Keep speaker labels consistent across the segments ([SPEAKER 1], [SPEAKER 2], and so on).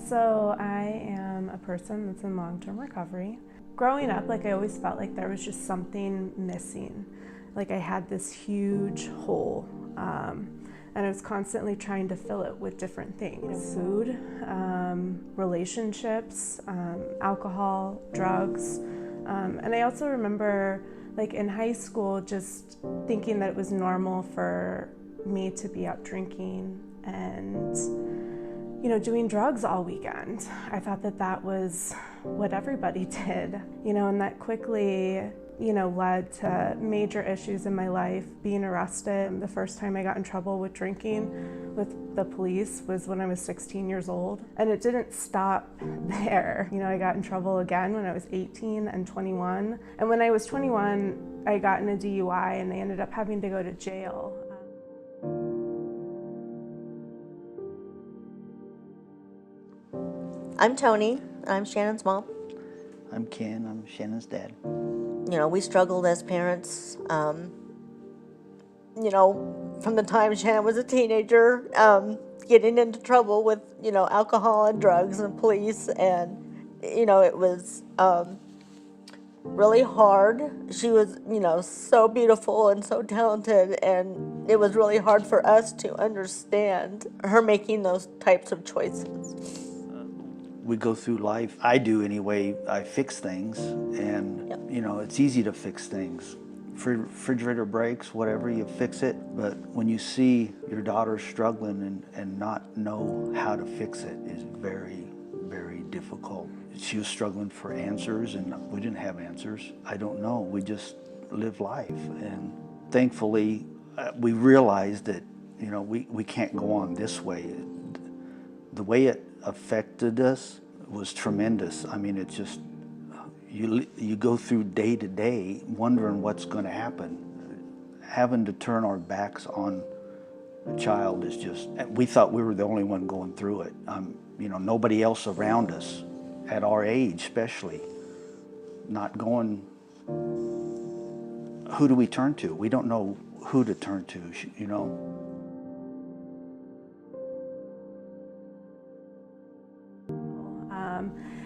[SPEAKER 1] So I am a person that's in long-term recovery. Growing up, I always felt like there was just something missing. Like I had this huge hole, and I was constantly trying to fill it with different things. Food, relationships, alcohol, drugs. And I also remember in high school just thinking that it was normal for me to be out drinking and doing drugs all weekend. I thought that that was what everybody did, and that quickly, led to major issues in my life, being arrested. The first time I got in trouble with drinking with the police was when I was 16 years old. And it didn't stop there. I got in trouble again when I was 18 and 21. And when I was 21, I got in a DUI and I ended up having to go to jail.
[SPEAKER 2] I'm Tony. I'm Shannon's mom.
[SPEAKER 3] I'm Ken. I'm Shannon's dad.
[SPEAKER 2] We struggled as parents, from the time Shannon was a teenager, getting into trouble with, alcohol and drugs and police. And, it was really hard. She was, so beautiful and so talented. And it was really hard for us to understand her making those types of choices.
[SPEAKER 3] We go through life, I do anyway, I fix things, and
[SPEAKER 2] Yep.
[SPEAKER 3] It's easy to fix things. Refrigerator breaks, whatever, you fix it, but when you see your daughter struggling and not know how to fix it is very, very difficult. She was struggling for answers and we didn't have answers. I don't know, we just live life, and thankfully we realized that, we can't go on this way. The way it affected us was tremendous. I mean, it's just, you go through day to day wondering what's going to happen. Having to turn our backs on a child is just, we thought we were the only one going through it. Nobody else around us at our age especially, not going, who do we turn to? We don't know who to turn to,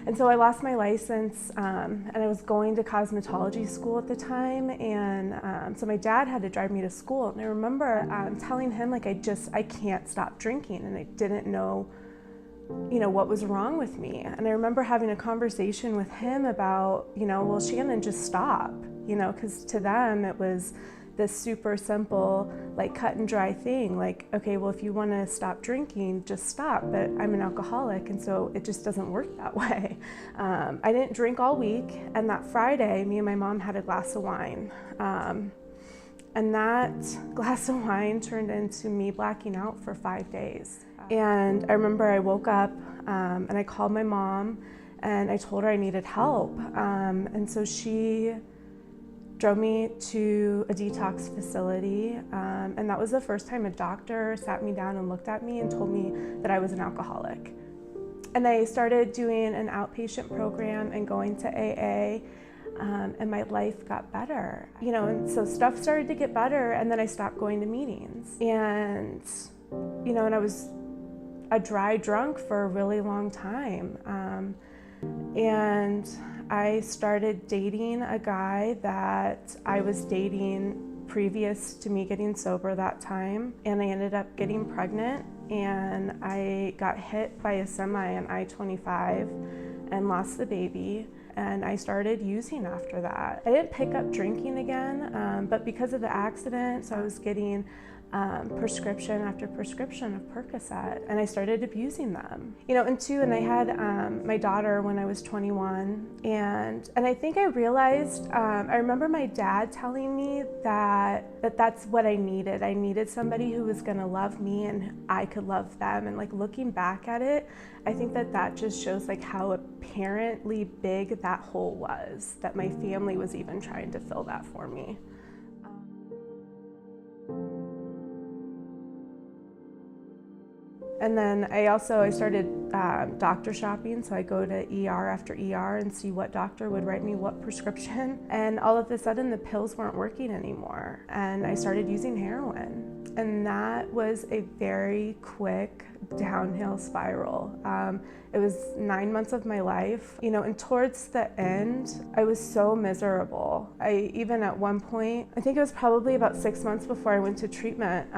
[SPEAKER 1] And so I lost my license, and I was going to cosmetology school at the time, and so my dad had to drive me to school. And I remember telling him I can't stop drinking, and I didn't know, what was wrong with me. And I remember having a conversation with him about, well, Shannon, just stop, because to them it was this super simple, cut and dry thing. Okay, well, if you want to stop drinking, just stop. But I'm an alcoholic, and so it just doesn't work that way. I didn't drink all week, and that Friday, me and my mom had a glass of wine. And that glass of wine turned into me blacking out for 5 days. And I remember I woke up, and I called my mom, and I told her I needed help. And so she drove me to a detox facility, and that was the first time a doctor sat me down and looked at me and told me that I was an alcoholic. And I started doing an outpatient program and going to AA, and my life got better. And so stuff started to get better, and then I stopped going to meetings. And, and I was a dry drunk for a really long time. And I started dating a guy that I was dating previous to me getting sober that time, and I ended up getting pregnant, and I got hit by a semi on I-25 and lost the baby, and I started using after that. I didn't pick up drinking again, but because of the accident, so I was getting prescription after prescription of Percocet, and I started abusing them. And I had my daughter when I was 21, and I think I realized, I remember my dad telling me that's what I needed. I needed somebody who was gonna love me and I could love them, and looking back at it, I think that just shows how apparently big that hole was, that my family was even trying to fill that for me. And then I started doctor shopping, so I go to ER after ER and see what doctor would write me what prescription. And all of a sudden the pills weren't working anymore, and I started using heroin. And that was a very quick downhill spiral. It was 9 months of my life, and towards the end, I was so miserable. I even at one point, I think it was probably about 6 months before I went to treatment,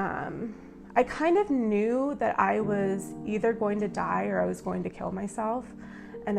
[SPEAKER 1] I kind of knew that I was either going to die or I was going to kill myself. And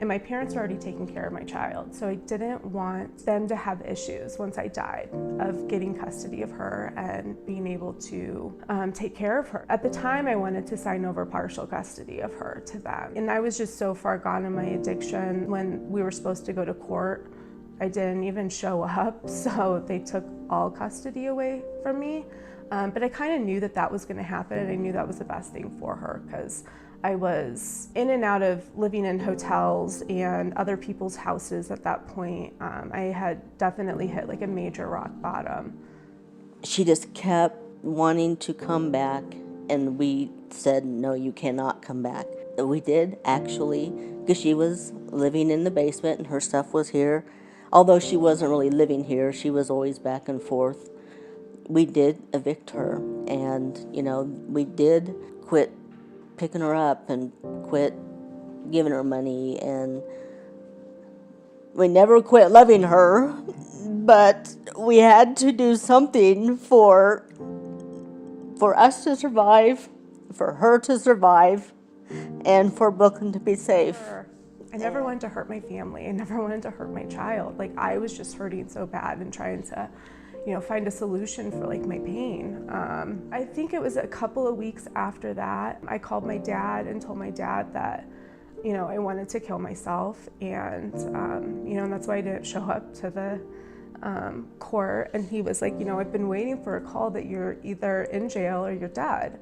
[SPEAKER 1] my parents were already taking care of my child, so I didn't want them to have issues once I died of getting custody of her and being able to take care of her. At the time, I wanted to sign over partial custody of her to them. And I was just so far gone in my addiction. When we were supposed to go to court, I didn't even show up, so they took all custody away from me. But I kind of knew that that was going to happen, and I knew that was the best thing for her, because I was in and out of living in hotels and other people's houses at that point. I had definitely hit like a major rock bottom.
[SPEAKER 2] She just kept wanting to come back, and we said, no, you cannot come back. We did, actually, because she was living in the basement and her stuff was here. Although she wasn't really living here, she was always back and forth. We did evict her, and, we did quit picking her up and quit giving her money, and we never quit loving her, but we had to do something for us to survive, for her to survive, and for Brooklyn to be safe.
[SPEAKER 1] I never wanted to hurt my family. I never wanted to hurt my child. Like, I was just hurting so bad and trying to find a solution for like my pain. I think it was a couple of weeks after that, I called my dad and told my dad that, I wanted to kill myself, and and that's why I didn't show up to the court. And he was like, I've been waiting for a call that you're either in jail or you're dead.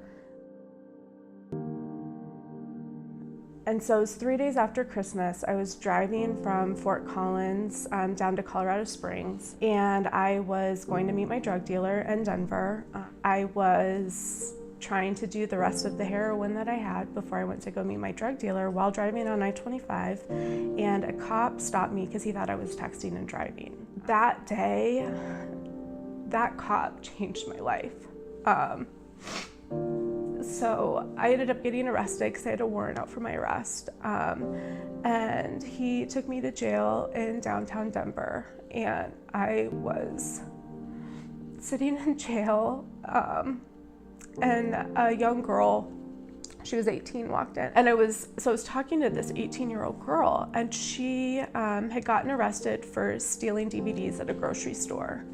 [SPEAKER 1] And so it was 3 days after Christmas. I was driving from Fort Collins down to Colorado Springs, and I was going to meet my drug dealer in Denver. I was trying to do the rest of the heroin that I had before I went to go meet my drug dealer while driving on I-25, and a cop stopped me because he thought I was texting and driving. That day, that cop changed my life. So I ended up getting arrested because I had a warrant out for my arrest. And he took me to jail in downtown Denver. And I was sitting in jail, and a young girl, she was 18, walked in. And I was talking to this 18-year-old girl, and she had gotten arrested for stealing DVDs at a grocery store.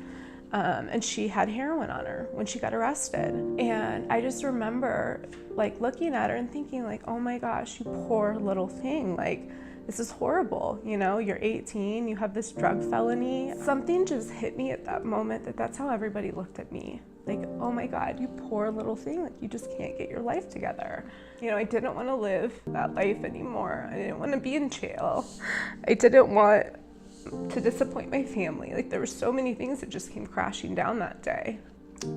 [SPEAKER 1] And she had heroin on her when she got arrested. And I just remember like looking at her and thinking like, oh my gosh, you poor little thing. Like, this is horrible. You're 18, you have this drug felony. Something just hit me at that moment that's how everybody looked at me. Like, oh my God, you poor little thing. Like, you just can't get your life together. I didn't want to live that life anymore. I didn't want to be in jail. I didn't want to disappoint my family. Like, there were so many things that just came crashing down that day.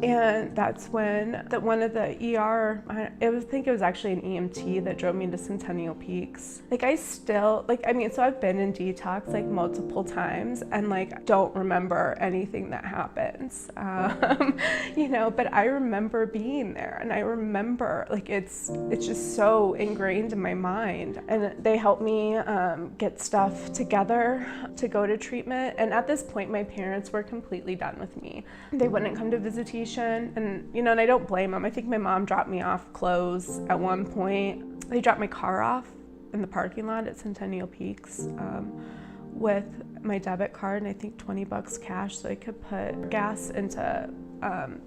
[SPEAKER 1] And that's when one of the ER, I think it was actually an EMT that drove me to Centennial Peaks. Like, so I've been in Detox like multiple times and like don't remember anything that happens, but I remember being there, and I remember like it's just so ingrained in my mind. And they helped me get stuff together to go to treatment. And at this point, my parents were completely done with me. They wouldn't come to visitation. And I don't blame them. I think my mom dropped me off clothes at one point. They dropped my car off in the parking lot at Centennial Peaks with my debit card and I think $20 cash, so I could put gas into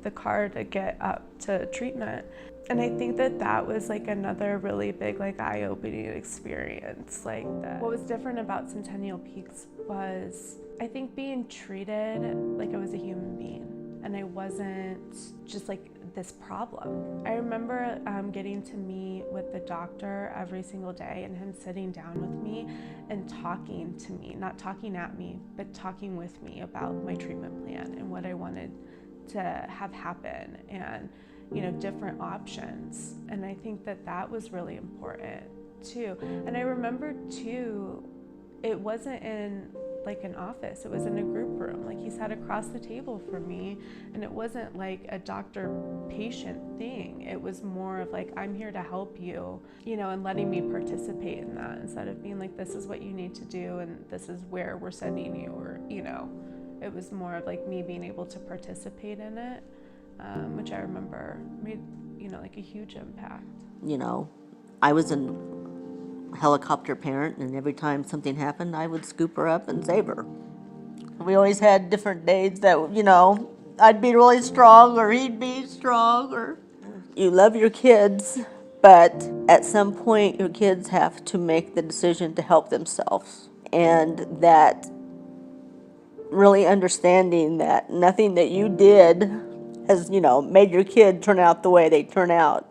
[SPEAKER 1] the car to get up to treatment. And I think that was like another really big like eye-opening experience. Like, what was different about Centennial Peaks was I think being treated like I was a human being. And I wasn't just like this problem. I remember getting to meet with the doctor every single day and him sitting down with me and talking to me, not talking at me, but talking with me about my treatment plan and what I wanted to have happen and, different options. And I think that was really important too. And I remember too, it wasn't in like an office, it was in a group room. Like he sat across the table from me, and it wasn't like a doctor-patient thing. It was more of like, I'm here to help you, you know, and letting me participate in that instead of being like, this is what you need to do and this is where we're sending you, or, you know, it was more of like me being able to participate in it, which I remember made, you know, like a huge impact.
[SPEAKER 2] You know, I was a helicopter parent, and every time something happened, I would scoop her up and save her. We always had different days that, you know, I'd be really strong or he'd be strong, or you love your kids, but at some point your kids have to make the decision to help themselves. And that really understanding that nothing that you did has, you know, made your kid turn out the way they turn out.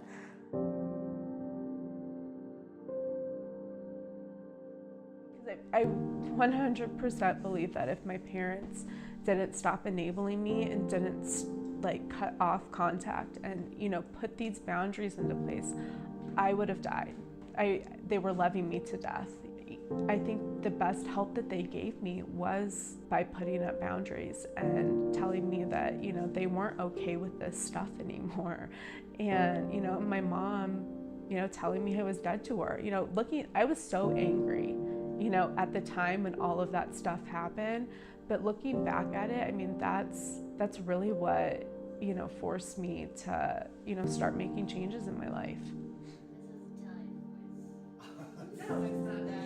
[SPEAKER 1] I 100% believe that if my parents didn't stop enabling me and didn't like cut off contact and, you know, put these boundaries into place, I would have died. They were loving me to death. I think the best help that they gave me was by putting up boundaries and telling me that, you know, they weren't okay with this stuff anymore. And, you know, my mom, you know, telling me I was dead to her. You know, I was so angry, you know, at the time when all of that stuff happened. But looking back at it, I mean, that's really what, you know, forced me to, you know, start making changes in my life. No, it's not that.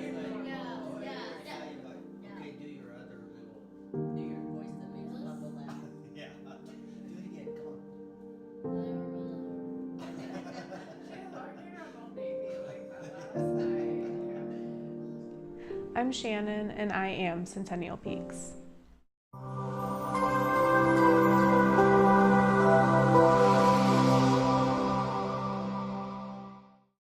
[SPEAKER 3] Okay, do your other little.
[SPEAKER 4] Do your voice that makes Bubba laugh.
[SPEAKER 3] Yeah. Do it again. Come on.
[SPEAKER 1] I'm Shannon, and I am Centennial Peaks.